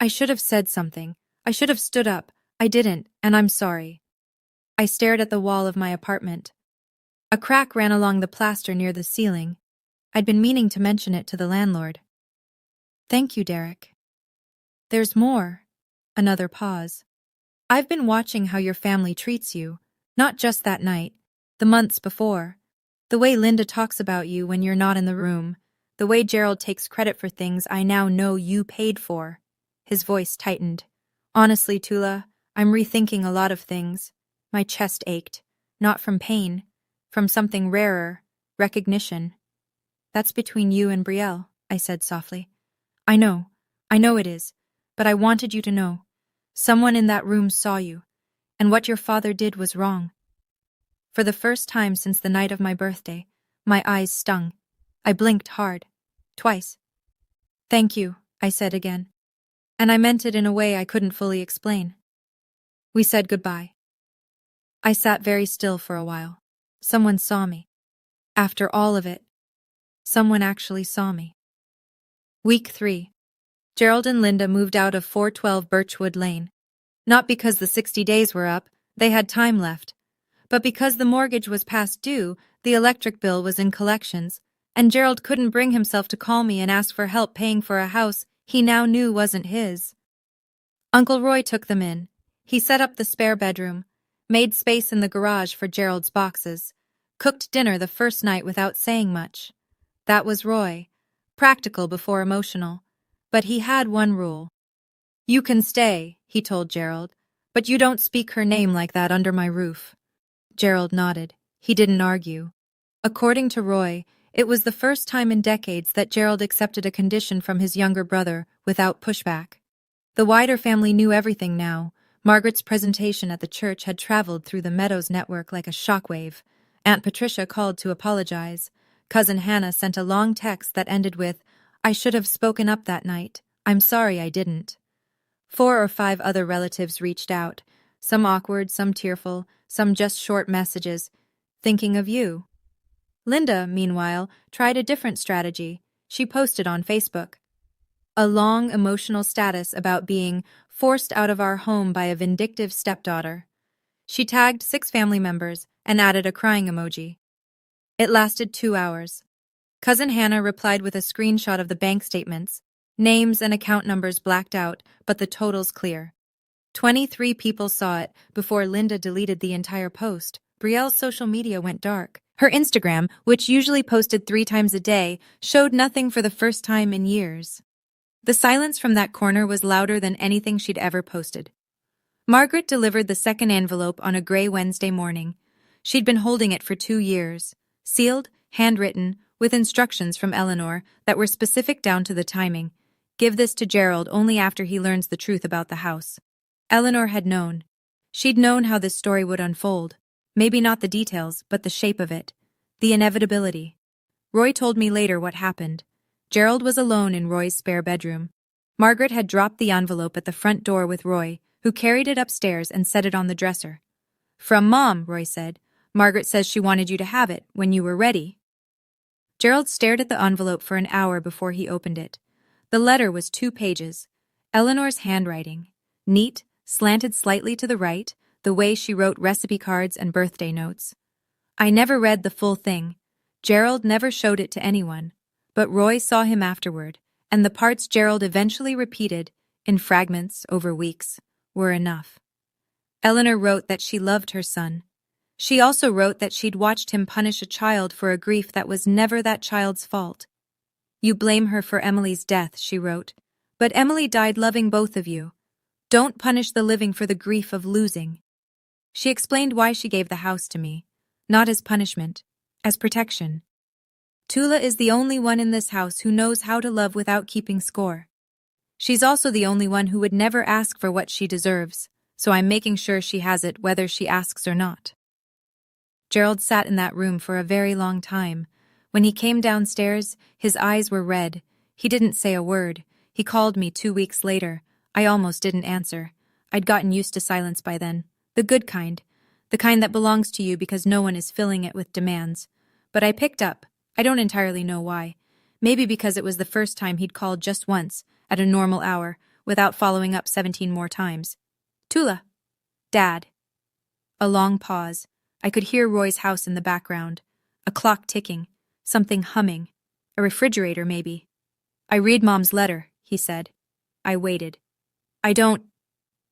I should have said something. I should have stood up. I didn't, and I'm sorry. I stared at the wall of my apartment. A crack ran along the plaster near the ceiling. I'd been meaning to mention it to the landlord. Thank you, Derek. There's more. Another pause. I've been watching how your family treats you, not just that night, the months before. The way Linda talks about you when you're not in the room, the way Gerald takes credit for things I now know you paid for. His voice tightened. Honestly, Tula, I'm rethinking a lot of things. My chest ached, not from pain, from something rarer, recognition. That's between you and Brielle, I said softly. I know it is, but I wanted you to know. Someone in that room saw you, and what your father did was wrong. For the first time since the night of my birthday, my eyes stung. I blinked hard. Twice. Thank you, I said again. And I meant it in a way I couldn't fully explain. We said goodbye. I sat very still for a while. Someone saw me. After all of it, someone actually saw me. Week 3. Gerald and Linda moved out of 412 Birchwood Lane. Not because the 60 days were up, they had time left, but because the mortgage was past due, the electric bill was in collections, and Gerald couldn't bring himself to call me and ask for help paying for a house he now knew wasn't his. Uncle Roy took them in. He set up the spare bedroom, made space in the garage for Gerald's boxes, cooked dinner the first night without saying much. That was Roy, practical before emotional, but he had one rule. You can stay, he told Gerald, but you don't speak her name like that under my roof. Gerald nodded. He didn't argue. According to Roy, it was the first time in decades that Gerald accepted a condition from his younger brother without pushback. The wider family knew everything now. Margaret's presentation at the church had traveled through the Meadows network like a shockwave. Aunt Patricia called to apologize. Cousin Hannah sent a long text that ended with, I should have spoken up that night. I'm sorry I didn't. 4 or 5 other relatives reached out, some awkward, some tearful, some just short messages, thinking of you. Linda, meanwhile, tried a different strategy. She posted on Facebook a long, emotional status about being forced out of our home by a vindictive stepdaughter. She tagged 6 family members and added a crying emoji. It lasted 2 hours. Cousin Hannah replied with a screenshot of the bank statements, names and account numbers blacked out, but the totals clear. 23 people saw it before Linda deleted the entire post. Brielle's social media went dark. Her Instagram, which usually posted 3 times a day, showed nothing for the first time in years. The silence from that corner was louder than anything she'd ever posted. Margaret delivered the second envelope on a gray Wednesday morning. She'd been holding it for 2 years, sealed, handwritten, with instructions from Eleanor that were specific down to the timing. Give this to Gerald only after he learns the truth about the house. Eleanor had known. She'd known how this story would unfold. Maybe not the details, but the shape of it. The inevitability. Roy told me later what happened. Gerald was alone in Roy's spare bedroom. Margaret had dropped the envelope at the front door with Roy, who carried it upstairs and set it on the dresser. From Mom, Roy said. Margaret says she wanted you to have it when you were ready. Gerald stared at the envelope for an hour before he opened it. The letter was 2 pages. Eleanor's handwriting. Neat, slanted slightly to the right, the way she wrote recipe cards and birthday notes. I never read the full thing. Gerald never showed it to anyone. But Roy saw him afterward, and the parts Gerald eventually repeated, in fragments over weeks, were enough. Eleanor wrote that she loved her son. She also wrote that she'd watched him punish a child for a grief that was never that child's fault. You blame her for Emily's death, she wrote, but Emily died loving both of you. Don't punish the living for the grief of losing. She explained why she gave the house to me, not as punishment, as protection. Tula is the only one in this house who knows how to love without keeping score. She's also the only one who would never ask for what she deserves, so I'm making sure she has it whether she asks or not. Gerald sat in that room for a very long time. When he came downstairs, his eyes were red. He didn't say a word. He called me 2 weeks later. I almost didn't answer. I'd gotten used to silence by then. The good kind. The kind that belongs to you because no one is filling it with demands. But I picked up. I don't entirely know why. Maybe because it was the first time he'd called just once, at a normal hour, without following up 17 more times. Tula. Dad. A long pause. I could hear Roy's house in the background, a clock ticking, something humming, a refrigerator maybe. I read Mom's letter, he said. I waited. I don't.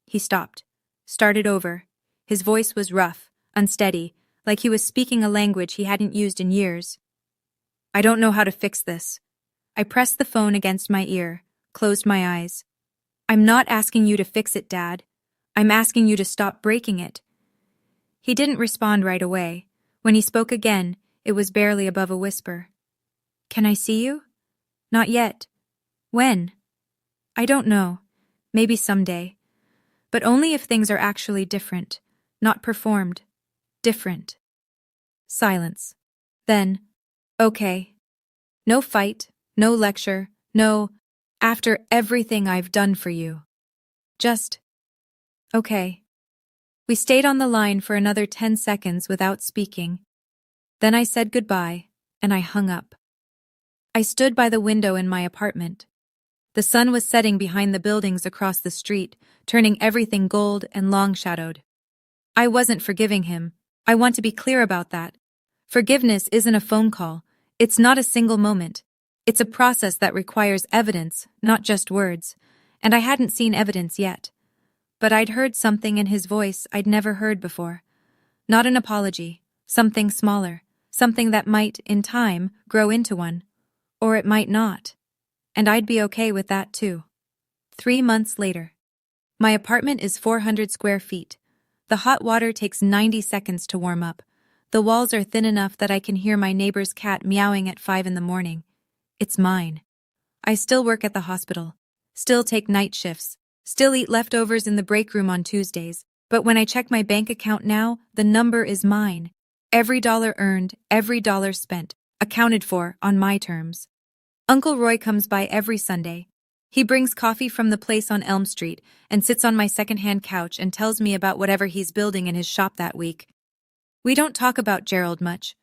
He stopped, started over. His voice was rough, unsteady, like he was speaking a language he hadn't used in years. I don't know how to fix this. I pressed the phone against my ear, closed my eyes. I'm not asking you to fix it, Dad. I'm asking you to stop breaking it. He didn't respond right away. When he spoke again, it was barely above a whisper. Can I see you? Not yet. When? I don't know. Maybe someday. But only if things are actually different, not performed. Different. Silence. Then, okay. No fight, no lecture, no, after everything I've done for you. Just, okay. We stayed on the line for another 10 seconds without speaking. Then I said goodbye, and I hung up. I stood by the window in my apartment. The sun was setting behind the buildings across the street, turning everything gold and long-shadowed. I wasn't forgiving him. I want to be clear about that. Forgiveness isn't a phone call. It's not a single moment. It's a process that requires evidence, not just words. And I hadn't seen evidence yet. But I'd heard something in his voice I'd never heard before. Not an apology, something smaller, something that might, in time, grow into one. Or it might not. And I'd be okay with that too. 3 months later. My apartment is 400 square feet. The hot water takes 90 seconds to warm up. The walls are thin enough that I can hear my neighbor's cat meowing at 5 in the morning. It's mine. I still work at the hospital. Still take night shifts. Still eat leftovers in the break room on Tuesdays. But when I check my bank account now, the number is mine. Every dollar earned, every dollar spent, accounted for on my terms. Uncle Roy comes by every Sunday. He brings coffee from the place on Elm Street and sits on my second-hand couch and tells me about whatever he's building in his shop that week. We don't talk about Gerald much.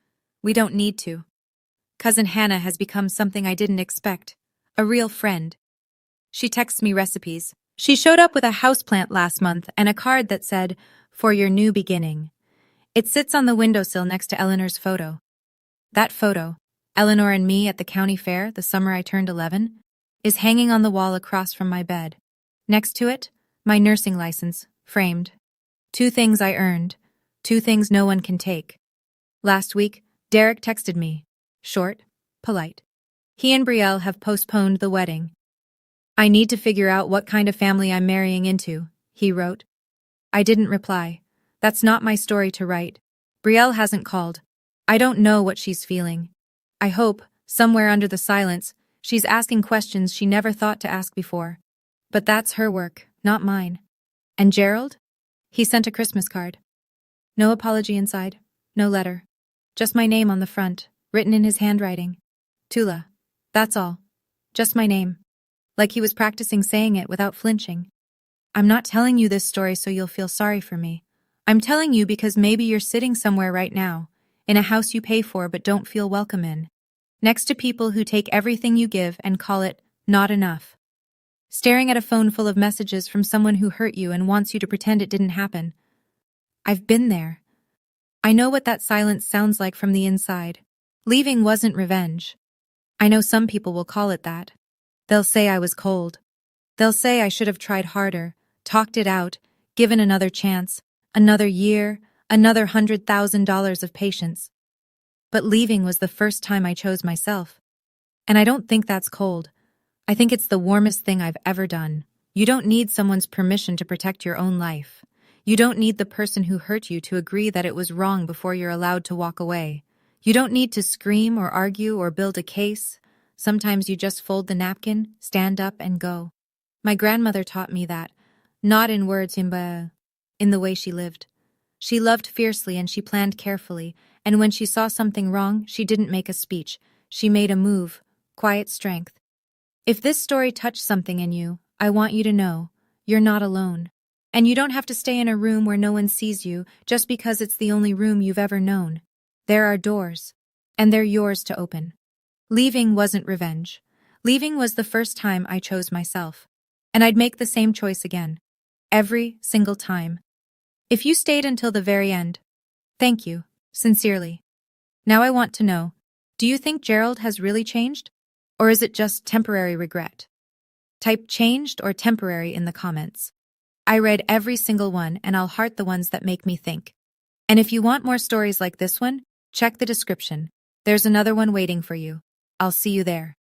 We don't need to. Cousin Hannah has become something I didn't expect. A real friend. She texts me recipes. She showed up with a houseplant last month and a card that said, "For your new beginning." It sits on the windowsill next to Eleanor's photo. That photo, Eleanor and me at the county fair the summer I turned 11, is hanging on the wall across from my bed. Next to it, my nursing license, framed. 2 things I earned, 2 things no one can take. Last week, Derek texted me. Short, polite. He and Brielle have postponed the wedding. I need to figure out what kind of family I'm marrying into, he wrote. I didn't reply. That's not my story to write. Brielle hasn't called. I don't know what she's feeling. I hope, somewhere under the silence, she's asking questions she never thought to ask before. But that's her work, not mine. And Gerald? He sent a Christmas card. No apology inside, no letter. Just my name on the front, written in his handwriting. Tula. That's all. Just my name. Like he was practicing saying it without flinching. I'm not telling you this story so you'll feel sorry for me. I'm telling you because maybe you're sitting somewhere right now, in a house you pay for but don't feel welcome in, next to people who take everything you give and call it not enough. Staring at a phone full of messages from someone who hurt you and wants you to pretend it didn't happen. I've been there. I know what that silence sounds like from the inside. Leaving wasn't revenge. I know some people will call it that. They'll say I was cold. They'll say I should have tried harder, talked it out, given another chance, another year, another $100,000 of patience. But leaving was the first time I chose myself. And I don't think that's cold. I think it's the warmest thing I've ever done. You don't need someone's permission to protect your own life. You don't need the person who hurt you to agree that it was wrong before you're allowed to walk away. You don't need to scream or argue or build a case. Sometimes you just fold the napkin, stand up, and go. My grandmother taught me that, not in words, but in the way she lived. She loved fiercely and she planned carefully, and when she saw something wrong, she didn't make a speech. She made a move, quiet strength. If this story touched something in you, I want you to know, you're not alone. And you don't have to stay in a room where no one sees you just because it's the only room you've ever known. There are doors, and they're yours to open. Leaving wasn't revenge. Leaving was the first time I chose myself. And I'd make the same choice again. Every single time. If you stayed until the very end, Thank you, sincerely. Now I want to know, do you think Gerald has really changed? Or is it just temporary regret? Type changed or temporary in the comments. I read every single one and I'll heart the ones that make me think. And if you want more stories like this one, check the description. There's another one waiting for you. I'll see you there.